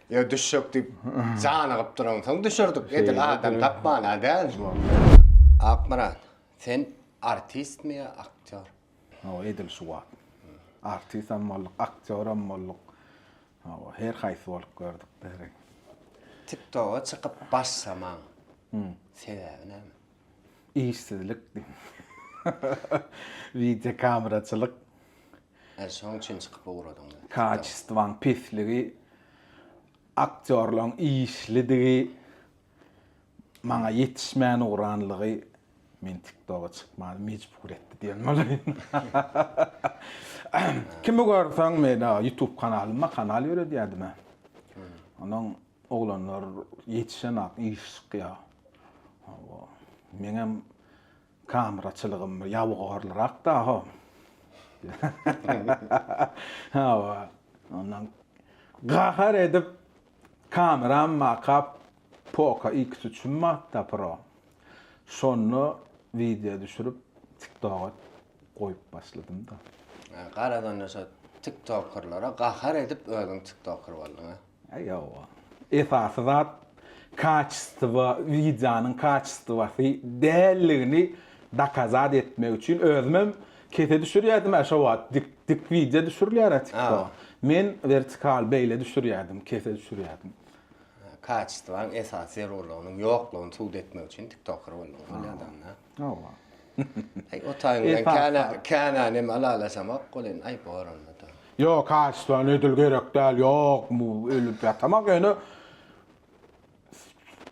Ya düşüktü canıqıp duran. Soň düşürdük. Edil adam tapmana däl. Akmaran, sen artist mi ya aktör? O edil suwa. Artist ammallyk, aktör ammallyk. O her haýsy bolup gördük bäri. TikTok'a çıkıp başlamaň. Sebäbi näme? İşsizlik. Video kameraçylyk, Şoň üçin çıkıp uğradyň. kaçystwan pisligi, aktörlaryň işlidigi, maňa ýetişmän uğranlygy men TikTok'a çykmagy mejbur etdi diýen bolaryn. Kimi görsäň men YouTube kanalyma kanal ýöredýärdim. Onuň oglanlar ýetişen ak iş çykýar. Meňem kameraçylygym ýabgarlyrak da ha. Ha, ondan gahar edip kameram makap Poco X3 Mark Pro. Şonu video düşürüp TikTok'a koyup başladım da. Garadan ýa TikTokerlara gahar edip özüň TikToker boldyň. Aýa. Esasy zat kaçystywa, videonun kaçystywasy dälligini dakazat etmek üçin özüm kete düşürýärdim aşa wagt dik video düşürýär TikTok. Men vertikal beýle düşürýärdim, kete düşürýärdim. Kaçystywan esasy rolunyň ýoklugyny tuğ etmek üçin TikToker boldyň adamlar. Awa. Ay o taýyňdan kana nem alalasamak golyn ay boranmada. Yok kaçystywan edil gerek däl, yok mu ölüp ýatamak ýöne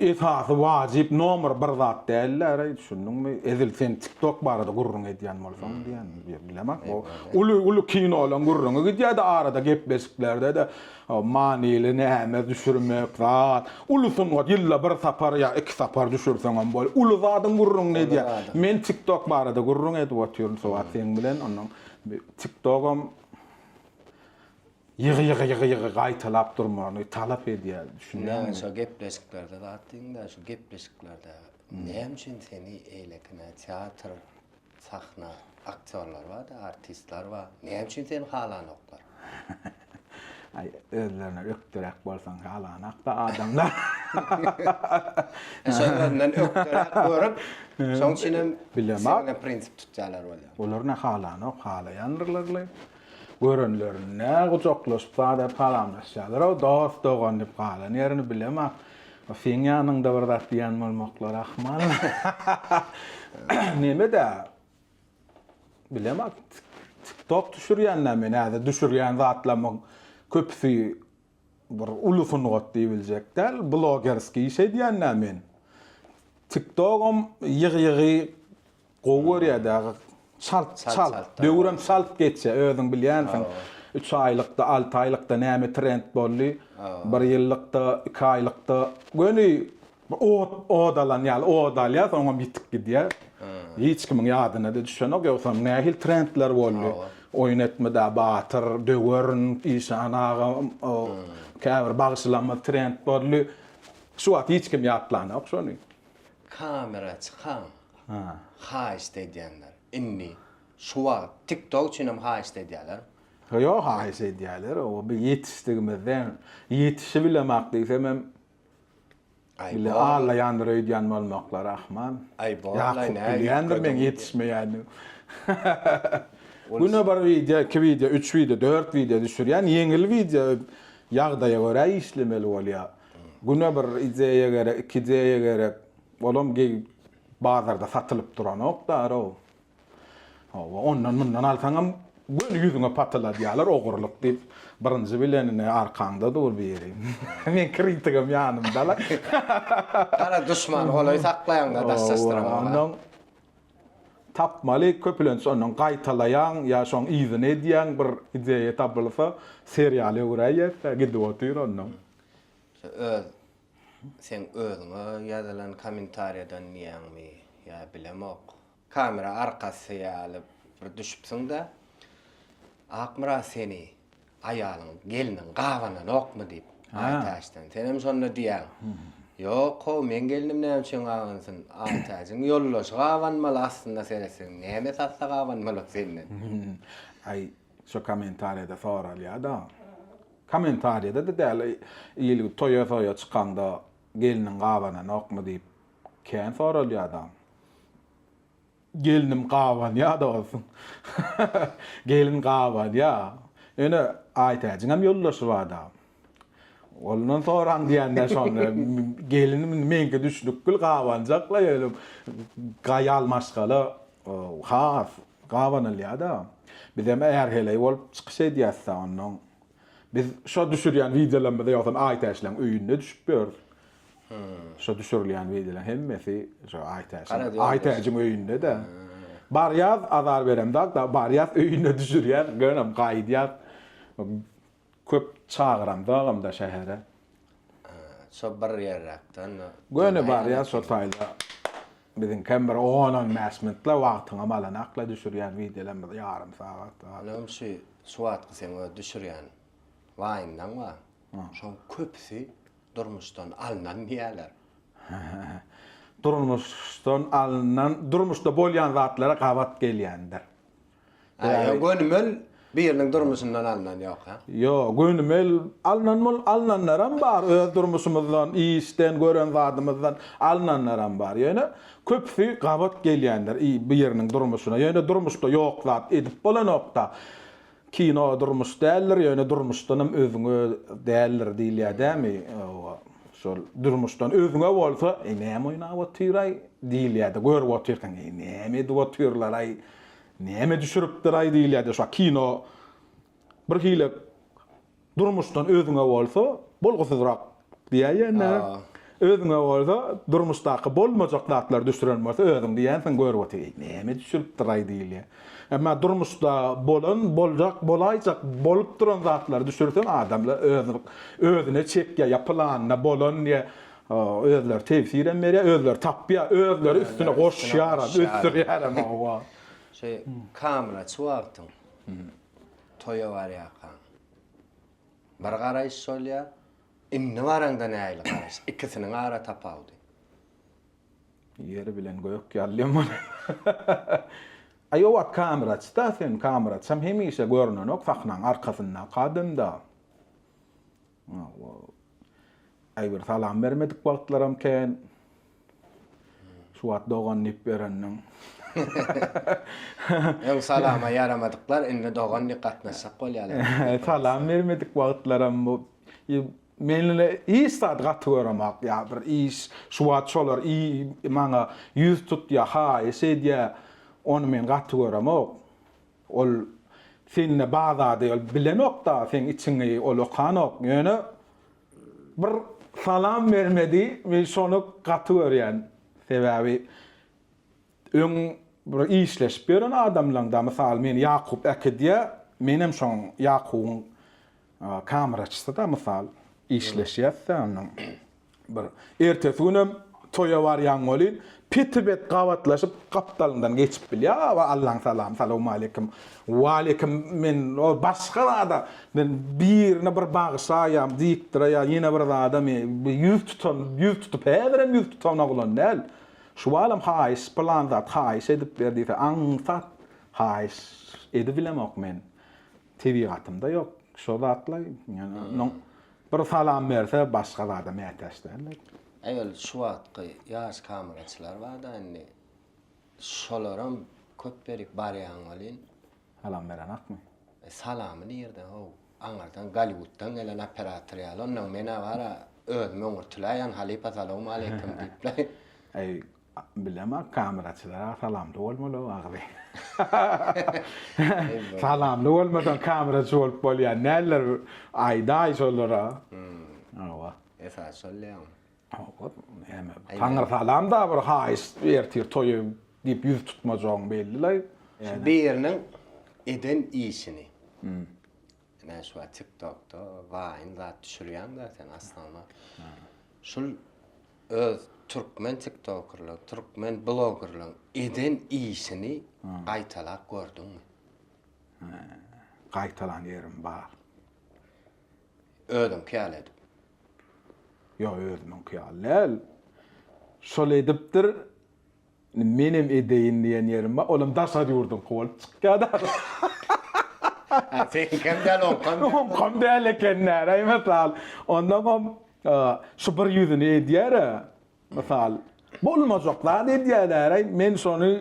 esasy wajyp nomer bir zat däller, düşündiňmi? Edil sen TikTok barada gurrun edýän bolsaň diýen bilemek. Ulu kinolaryň gurrun edýär da arada gepleşiklerde de manily näme düşürmek zat. Ulusun wat ýylla bir sapar ýa iki sapar düşürseň bol. Ulu zadyň gurrun edýär. Men TikTok barada gurrun edip otýarum sowat sen bilen onuň TikTok'um yığı gaytalap durmany talap edýär. Düşünýän şu gepleşiklerde zatdyňda şu gepleşiklerde näme üçin seni eýlekine teatr, sahna, aktörler bar da artistler bar. Näme üçin seni halanoklar? Ay özlerine öktürek bolsaň halanak da adamlar. Şondan öktürek görüp şoň üçin bilemek prinsip tutýarlar bolýar. Olar ne halanok, halayanlarlar. Görünlerine uçaklaşıp da palamlaşýarlar. O dost doganyp galan ýerini bilemek. Sen ýanynda bir zat diýen bolmaklar ahmal. Neme de bilemek TikTok düşürýän men näde düşürýän zatlamyň köpüsi bir ulusun got diýiljekler. Blogerski iş edýän men. TikTok'um ýygy gowurýar Çalt. Döwürem çalt geçse özüň bilýänsiň. 3 aýlykda, 6 aýlykda näme trend boldy? 1 ýyllykda, 2 aýlykda göni odalan ýaly odalýar, soňra bitip gidýär. Hiç kimiň ýadyna da düşenok ýoksa nähil trendler boldy. Oýun etmede batyr, döwürn, işanaga, käbir bagşylama trend boldy. Şu wagt hiç kim ýatlanok şonu. Kamera çykan. Ha istedýänler. Inni şu wagt TikTok üçin hem ha istedýärler. Yok ha istedýärler, o bir ýetişdigimizden ýetişi bilemek diýsem bile alla ýandyr öýdýän bolmaklar rahman. Ay bollay näme men ýetişmeýärdim. Buna bir video, 2 video, 3 video, 4 video düşürýän ýeňil video ýagdaýa görä işlemeli bolýar. Buna bir ideýa gerek, 2 ideýa gerek. Olam bazarda satylyp duranok da o. Ondan mundan alsaňam göl ýüzüňe patlaýar ýalar ogurlyk diýip birinji bilenini arkaňda dur berim. Men kritigim ýanymda. Kara düşman bolay saklaýan da daşlaşdyran. Ondan tapmaly köpülen soňdan gaýtalaýan ýa şoň izin edýän bir ideýa tapylsa seriýaly öwräýär gidip otyr ondan. Sen özüňe ýazylan kommentariýadan ýa-ni ýa bilemek. Kamera arkasy ýaly bir düşüpsiň da akmara seni aýalyň geliniň gawanan okmy diýip aýtaşdan. Sen hem şonu diýäň. Ýok, men gelinim näme üçin gawansyn? Aýtaşyň ýollaş gawanmaly aslynda seresiň. Näme satsa gawanmaly senden? Ay şu komentarda soralýar da. Kommentariyada da däl ýyly toýa çykanda gelinin gawany okmy diýip kän soralýar adam. Gelinim gawan ýa-da bolsun. Gelin gawan ýa. Ene aýtaýjyňam ýollaşyp adam. Ondan soraň diýende şonu gelinim menke düşnükgül gawanjakla ýöle gaýalmaşgaly has gawan ýa-da. Bizem eğer hele bolup çykyş edýärse onuň biz şo düşürýän videolarymyzda ýa-da aýtaýşlaryň öýünde düşüp görür. Şo düşürilýän videolar hemmesi şo aýtaýjyň öýünde de. Barýaz azar beremdak da barýaz öýünde düşürýän görnem gaýdýar. Köp çağıram da şähere. Şo bir ýerrakdan. Göne barýaz şo taýda bizim kamera onan mäsmentla wagtyňa malanakla düşürýän videolarymyzda ýarym sagat. Anam şu suat gysyň düşürýän. Waýyndan wa. Şo köpsi durmuşdan alınan diýerler. Durmuşda bolýan zatlara gawat gelýändir. Gönümel biriniň durmuşyndan alınan ýok ha? Yo, gönümel alınanlaram bar. Öz durmuşymyzdan, işden gören zatymyzdan alınanlaram bar. Ýöne köpsi gawat gelýändir biriniň durmuşyna. Ýöne durmuşda ýok zat edip bolan nokta. Kino durmuş däldir, ýöne durmuşdanam özüňe däldir diýilýär dämi? Şol durmuşdan özüňe bolsa, näme oýnap otyray diýilýär. Görüp otyrkan, näme edip otyrlar ay, näme düşüripdir ay diýilýär. Şo kino bir hile durmuşdan özüňe bolsa, bolgusyzrak diýýär. Özüňe bolsa, durmuşdaky bolmajak zatlar düşüren bolsa, özüň diýänsiň görüp otyry. Näme düşüripdir ay diýilýär. Ama durmuşda boljak, bolaýjak, bolup duran zatlar düşürsen adamlar özüne çekýär, ýapylanyna bolan diye özler tefsiren berýär, özler tapýar, özler üstüne goşýar, üstürýär ama. Şey kamera çuwagtyň. Toýa barýakan. Bir garaýş bolýar, inni baranda näýli garaýş, ikisiniň ara tapawdy. Ýeri bilen göýük ýalýam. Ayo kamera, stasen kamera, sam hemişe görünen ok faknan arkasyndan kadymda. Ay bir salam bermedik wagtlaram ken. Şu wat dogan nip berenden. Ýa salama ýaramadyklar, indi dogan nip gatnaşak bolýarlar. Salam bermedik wagtlaram bu. Menle iyi saat gaturamak ya bir iş şu wat şolar iyi maňa ýüz tutýa ha esedýä. Onu men gaturamak. Ol senne bazada bilenok da sen içiňe ol okanok. Ýöne bir salam bermedi, men şonu gaturýan. Sebäbi öň bir işleş beren adamlaryň mysal men Ýakup Äkediýe, menem şoň Ýakubyň kameraçysy da mysal işleşýär onuň. Bir ertesi günem toýa barýan bolyn. Pitibet gawatlaşyp kaptalyndan geçip bilýär. Allahyň salamu aleykum. Wa aleykum men o başga da men birine bir bagşaýam, diýikdirýär, ýene bir adam ýüz tutup häzirem ýüz tutana bolan näl. Şu alam haýys planda haýys edip berdi, aňsat haýys edip bilemek men. TV gatymda ýok. Şo zatlar, ýani bir salam berse başga da adam ätäşdirler. Eýel şu wagtky ýaş kameraçylar bar da indi. Şolaram köp berip barýan bolyn. Salam beren akmy? Salamy diýerdi o. Aňardan Gollywooddan gelen operator ýaly, onuň mene bara özüme öňürtüläýän Halipa salamu aleykum diýipler. Ey bilemem kameraçylara salamly bolmaly agdy. Salamly bolmadan kameraçy bolup bolýar. Näler aýda şolara. Awa. Esas bolýar. Taňra salam da bir haýys bertir toýu diýip ýüz tutmajagyň belli. Biriniň eden işini. Näme şu TikTok'da Vine zat düşürýän da sen aslında. Şol öz türkmen TikTokerlar, türkmen bloggerlar eden işini gaýtalak gördüňmi? Gaýtalan ýerim bar. Ödüm käle edip. Yo özüň kyalel. Şol edipdir. Menem edeýin diýen ýerim bar. Olam daşa ýurdum, kowup çykýar. Sen kimden on Kom kom däle kennär mesela ondan kom super yüzünü edýär. Mesela bolmazaklar edýärler. Men şonu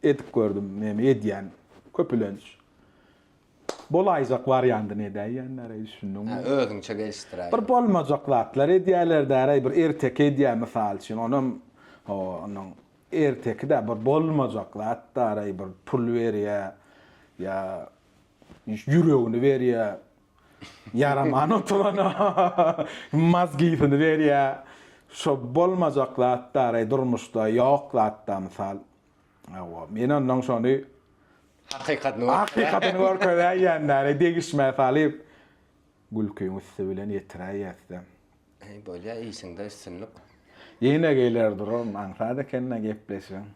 etip gördüm. Men edýän köpülenç. Bolayjak variantyny edýänler düşündüm. özüňçe geliştirýär. Bir bolmazaklar edýärler däre bir ertek edýär mesela şun onun erteki de bir bolmazaklar däre bir pul berýär ya yüreğini berýär. Yaraman oturana mazgiyini berýär. Şo bolmazaklar däre durmuşda ýoklatda misal. Men ondan şonu hakikaten görkezýänler degişme salip gülküň üstü bilen ýetirýärdi. Böyle iyisin de üstünlük. Ýene geler durum, aňsada kenne gepleşiň.